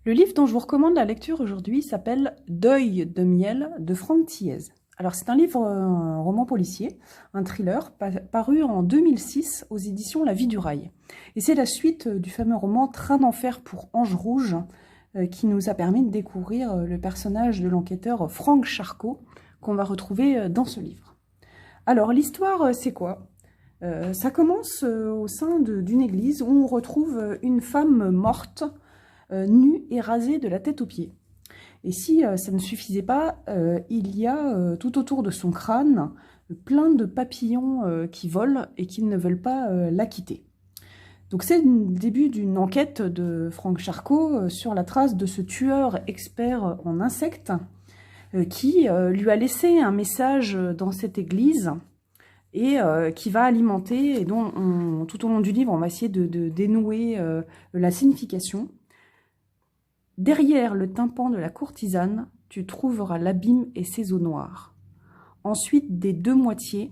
Le livre dont je vous recommande la lecture aujourd'hui s'appelle Deuil de miel de Franck Thiès. Alors c'est un livre, un roman policier, un thriller, paru en 2006 aux éditions La Vie du Rail. Et c'est la suite du fameux roman Train d'enfer pour Ange Rouge, qui nous a permis de découvrir le personnage de l'enquêteur Franck Charcot, qu'on va retrouver dans ce livre. Alors l'histoire, c'est quoi? Ça commence au sein d'une église où on retrouve une femme morte, nue et rasée de la tête aux pieds. Et si ça ne suffisait pas, il y a tout autour de son crâne plein de papillons qui volent et qui ne veulent pas la quitter. Donc c'est le début d'une enquête de Franck Charcot sur la trace de ce tueur expert en insectes qui lui a laissé un message dans cette église et qui va alimenter, et dont tout au long du livre on va essayer de dénouer la signification. Derrière le tympan de la courtisane, tu trouveras l'abîme et ses eaux noires. Ensuite, des deux moitiés,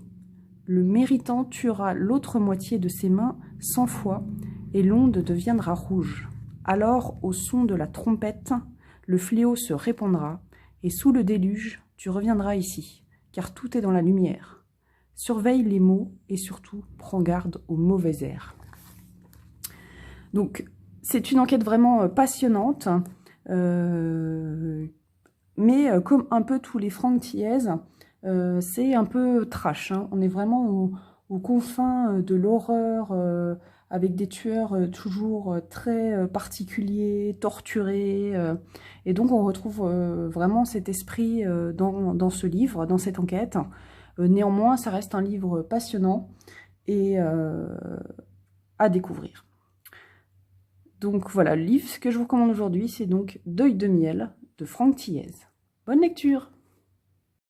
le méritant tuera l'autre moitié de ses mains 100 fois, et l'onde deviendra rouge. Alors, au son de la trompette, le fléau se répandra, et sous le déluge, tu reviendras ici, car tout est dans la lumière. Surveille les mots, et surtout, prends garde aux mauvais airs. Donc, c'est une enquête vraiment passionnante, mais comme un peu tous les Franck Thiès, c'est un peu trash, hein. On est vraiment aux confins de l'horreur, avec des tueurs toujours très particuliers, torturés. Et donc on retrouve vraiment cet esprit dans ce livre, dans cette enquête. Néanmoins, ça reste un livre passionnant et à découvrir. Donc voilà, le livre que je vous recommande aujourd'hui, c'est donc Deuil de miel de Franck Thiès. Bonne lecture!